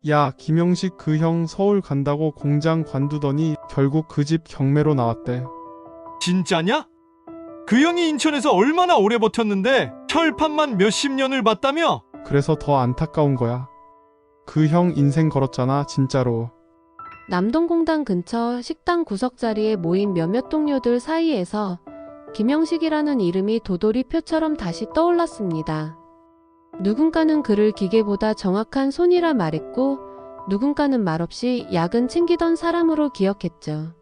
야, 김영식 그 형 서울 간다고 공장 관두더니 결국 그 집 경매로 나왔대. 진짜냐? 그 형이 인천에서 얼마나 오래 버텼는데 철판만 몇십 년을 봤다며? 그래서 더 안타까운 거야. 그 형 인생 걸었잖아, 진짜로. 남동공단 근처 식당 구석 자리에 모인 몇몇 동료들 사이에서 김영식이라는 이름이 도돌이표처럼 다시 떠올랐습니다. 누군가는 그를 기계보다 정확한 손이라 말했고, 누군가는 말없이 야근 챙기던 사람으로 기억했죠.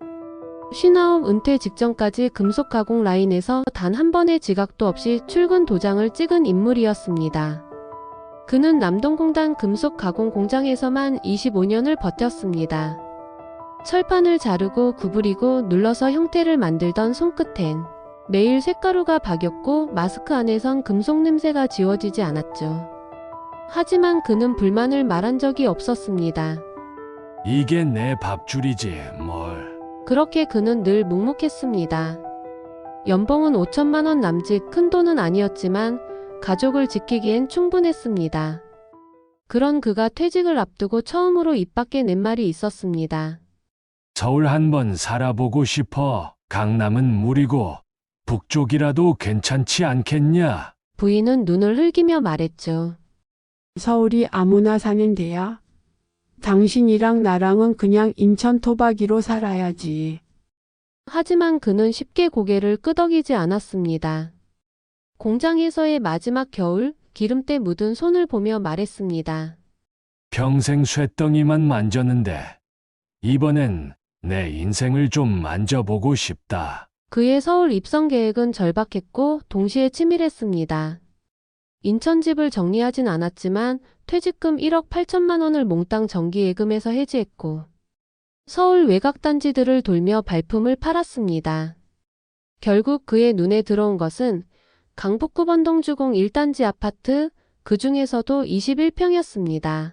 쉰아홉 은퇴 직전까지 금속 가공 라인에서 단 한 번의 지각도 없이 출근 도장을 찍은 인물이었습니다. 그는 남동공단 금속 가공 공장에서만 25년을 버텼습니다. 철판을 자르고 구부리고 눌러서 형태를 만들던 손끝엔 매일 쇳가루가 박였고 마스크 안에선 금속 냄새가 지워지지 않았죠. 하지만 그는 불만을 말한 적이 없었습니다. 이게 내 밥줄이지 뭘. 그렇게 그는 늘 묵묵했습니다. 연봉은 5천만 원 남짓 큰 돈은 아니었지만 가족을 지키기엔 충분했습니다. 그런 그가 퇴직을 앞두고 처음으로 입 밖에 낸 말이 있었습니다. 서울 한번 살아보고 싶어. 강남은 무리고 북쪽이라도 괜찮지 않겠냐? 부인은 눈을 흘기며 말했죠. 서울이 아무나 사는 데야. 당신이랑 나랑은 그냥 인천 토박이로 살아야지. 하지만 그는 쉽게 고개를 끄덕이지 않았습니다. 공장에서의 마지막 겨울, 기름때 묻은 손을 보며 말했습니다. 평생 쇳덩이만 만졌는데 이번엔 내 인생을 좀 만져보고 싶다. 그의 서울 입성 계획은 절박했고 동시에 치밀했습니다. 인천 집을 정리하진 않았지만 퇴직금 1억 8천만 원을 몽땅 정기예금에서 해지했고 서울 외곽단지들을 돌며 발품을 팔았습니다. 결국 그의 눈에 들어온 것은 강북구 번동주공 1단지 아파트, 그 중에서도 21평이었습니다.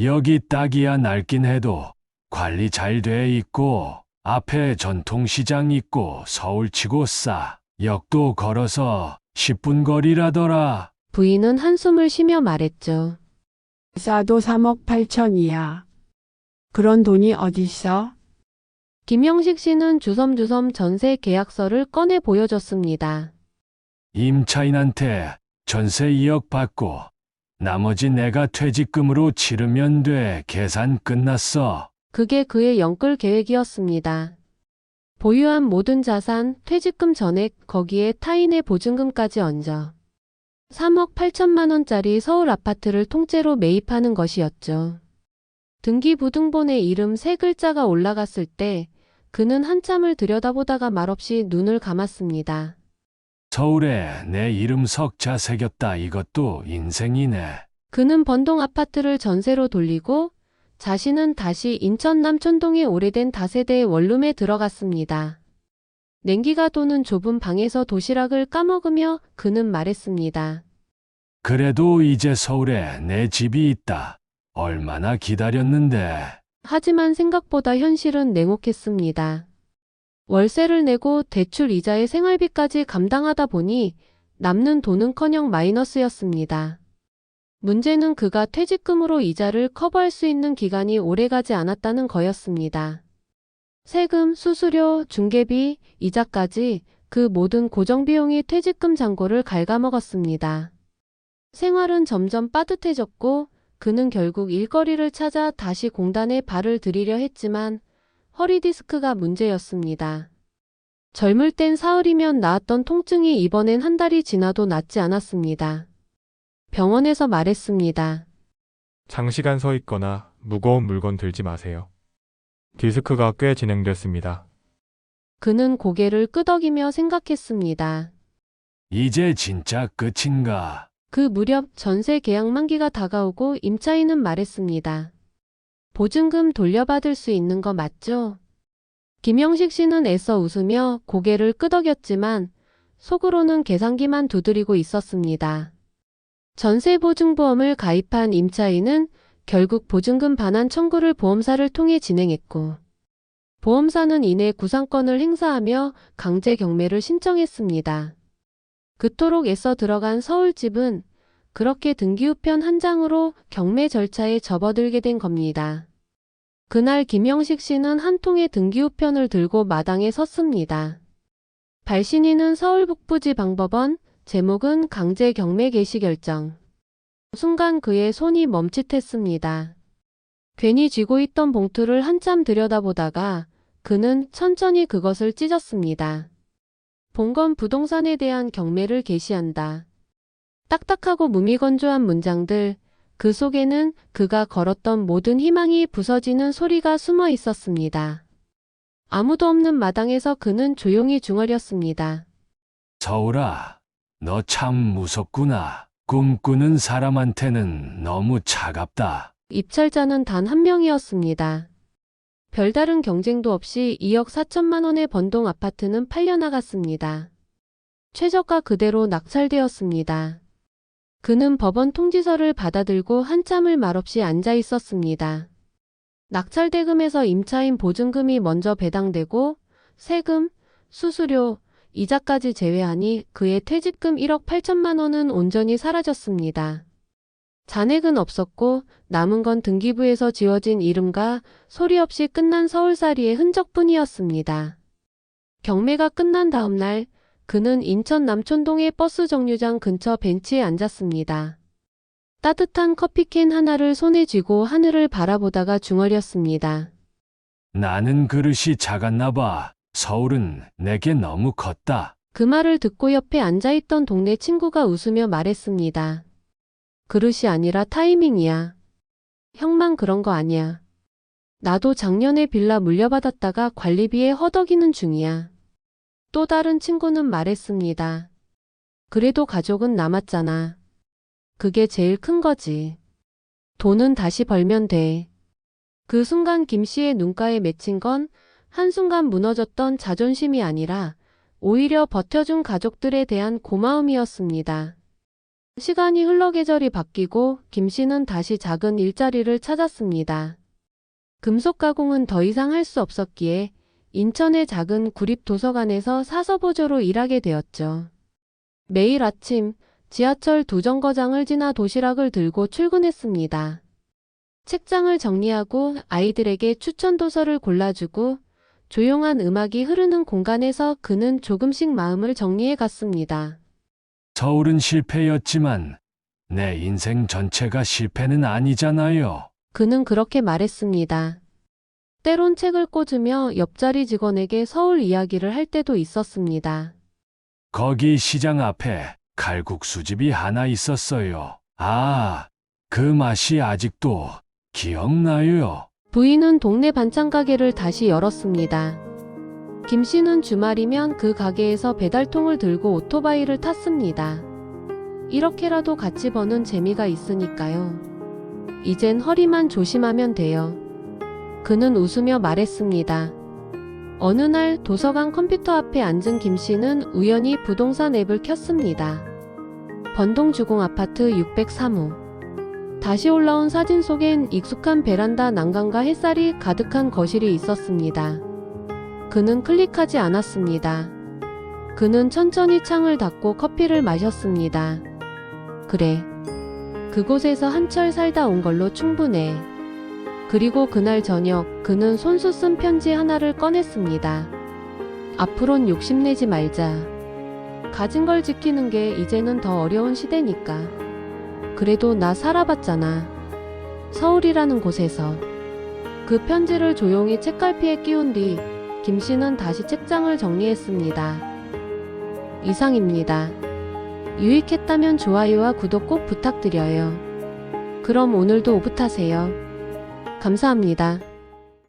여기 딱이야. 낡긴 해도 관리 잘 돼 있고 앞에 전통시장 있고 서울치고 싸. 역도 걸어서 10분 거리라더라. 부인은 한숨을 쉬며 말했죠. 싸도 3억 8천이야. 그런 돈이 어딨어? 김영식 씨는 주섬주섬 전세 계약서를 꺼내 보여줬습니다. 임차인한테 전세 2억 받고 나머지 내가 퇴직금으로 치르면 돼. 계산 끝났어. 그게 그의 영끌 계획이었습니다. 보유한 모든 자산, 퇴직금 전액, 거기에 타인의 보증금까지 얹어 3억 8천만 원짜리 서울 아파트를 통째로 매입하는 것이었죠. 등기부등본에 이름 세 글자가 올라갔을 때 그는 한참을 들여다보다가 말없이 눈을 감았습니다. 서울에 내 이름 석자 새겼다. 이것도 인생이네. 그는 번동 아파트를 전세로 돌리고 자신은 다시 인천 남촌동의 오래된 다세대의 원룸에 들어갔습니다. 냉기가 도는 좁은 방에서 도시락을 까먹으며 그는 말했습니다. 그래도 이제 서울에 내 집이 있다. 얼마나 기다렸는데. 하지만 생각보다 현실은 냉혹했습니다. 월세를 내고 대출 이자의 생활비까지 감당하다 보니 남는 돈은커녕 마이너스였습니다. 문제는 그가 퇴직금으로 이자를 커버할 수 있는 기간이 오래가지 않았다는 거였습니다. 세금, 수수료, 중개비, 이자까지 그 모든 고정비용이 퇴직금 잔고를 갉아먹었습니다. 생활은 점점 빠듯해졌고 그는 결국 일거리를 찾아 다시 공단에 발을 들이려 했지만 허리 디스크가 문제였습니다. 젊을 땐 사흘이면 나았던 통증이 이번엔 한 달이 지나도 낫지 않았습니다. 병원에서 말했습니다. 장시간 서 있거나 무거운 물건 들지 마세요. 디스크가 꽤 진행됐습니다. 그는 고개를 끄덕이며 생각했습니다. 이제 진짜 끝인가? 그 무렵 전세 계약 만기가 다가오고 임차인은 말했습니다. 보증금 돌려받을 수 있는 거 맞죠? 김영식 씨는 애써 웃으며 고개를 끄덕였지만 속으로는 계산기만 두드리고 있었습니다. 전세보증보험을 가입한 임차인은 결국 보증금 반환 청구를 보험사를 통해 진행했고 보험사는 이내 구상권을 행사하며 강제 경매를 신청했습니다. 그토록 애써 들어간 서울집은 그렇게 등기우편 한 장으로 경매 절차에 접어들게 된 겁니다. 그날 김영식 씨는 한 통의 등기우편을 들고 마당에 섰습니다. 발신인은 서울북부지방법원, 제목은 강제 경매 개시 결정. 순간 그의 손이 멈칫했습니다. 괜히 쥐고 있던 봉투를 한참 들여다보다가 그는 천천히 그것을 찢었습니다. 본건 부동산에 대한 경매를 개시한다. 딱딱하고 무미건조한 문장들, 그 속에는 그가 걸었던 모든 희망이 부서지는 소리가 숨어 있었습니다. 아무도 없는 마당에서 그는 조용히 중얼였습니다. 서울아, 너 참 무섭구나. 꿈꾸는 사람한테는 너무 차갑다. 입찰자는 단 한 명이었습니다. 별다른 경쟁도 없이 2억 4천만 원의 번동 아파트는 팔려나갔습니다. 최저가 그대로 낙찰되었습니다. 그는 법원 통지서를 받아들고 한참을 말없이 앉아 있었습니다. 낙찰 대금에서 임차인 보증금이 먼저 배당되고 세금, 수수료, 이자까지 제외하니 그의 퇴직금 1억 8천만 원은 온전히 사라졌습니다. 잔액은 없었고 남은 건 등기부에서 지워진 이름과 소리 없이 끝난 서울살이의 흔적뿐이었습니다. 경매가 끝난 다음 날 그는 인천 남촌동의 버스 정류장 근처 벤치에 앉았습니다. 따뜻한 커피캔 하나를 손에 쥐고 하늘을 바라보다가 중얼였습니다. 나는 그릇이 작았나 봐. 서울은 내게 너무 컸다. 그 말을 듣고 옆에 앉아있던 동네 친구가 웃으며 말했습니다. 그릇이 아니라 타이밍이야. 형만 그런 거 아니야. 나도 작년에 빌라 물려받았다가 관리비에 허덕이는 중이야. 또 다른 친구는 말했습니다. 그래도 가족은 남았잖아. 그게 제일 큰 거지. 돈은 다시 벌면 돼. 그 순간 김 씨의 눈가에 맺힌 건 한순간 무너졌던 자존심이 아니라 오히려 버텨준 가족들에 대한 고마움이었습니다. 시간이 흘러 계절이 바뀌고 김 씨는 다시 작은 일자리를 찾았습니다. 금속 가공은 더 이상 할 수 없었기에 인천의 작은 구립도서관에서 사서보조로 일하게 되었죠. 매일 아침 지하철 2정거장을 지나 도시락을 들고 출근했습니다. 책장을 정리하고 아이들에게 추천 도서를 골라주고 조용한 음악이 흐르는 공간에서 그는 조금씩 마음을 정리해 갔습니다. 서울은 실패였지만 내 인생 전체가 실패는 아니잖아요. 그는 그렇게 말했습니다. 때론 책을 꽂으며 옆자리 직원에게 서울 이야기를 할 때도 있었습니다. 거기 시장 앞에 칼국수집이 하나 있었어요. 아, 그 맛이 아직도 기억나요. 부인은 동네 반찬 가게를 다시 열었습니다. 김 씨는 주말이면 그 가게에서 배달통을 들고 오토바이를 탔습니다. 이렇게라도 같이 버는 재미가 있으니까요. 이젠 허리만 조심하면 돼요. 그는 웃으며 말했습니다. 어느 날 도서관 컴퓨터 앞에 앉은 김 씨는 우연히 부동산 앱을 켰습니다. 번동주공 아파트 603호. 다시 올라온 사진 속엔 익숙한 베란다 난간과 햇살이 가득한 거실이 있었습니다. 그는 클릭하지 않았습니다. 그는 천천히 창을 닫고 커피를 마셨습니다. 그래. 그곳에서 한철 살다 온 걸로 충분해. 그리고 그날 저녁 그는 손수 쓴 편지 하나를 꺼냈습니다. 앞으론 욕심내지 말자. 가진 걸 지키는 게 이제는 더 어려운 시대니까. 그래도 나 살아봤잖아. 서울이라는 곳에서. 그 편지를 조용히 책갈피에 끼운 뒤 김 씨는 다시 책장을 정리했습니다. 이상입니다. 유익했다면 좋아요와 구독 꼭 부탁드려요. 그럼 오늘도 오붓하세요. 감사합니다.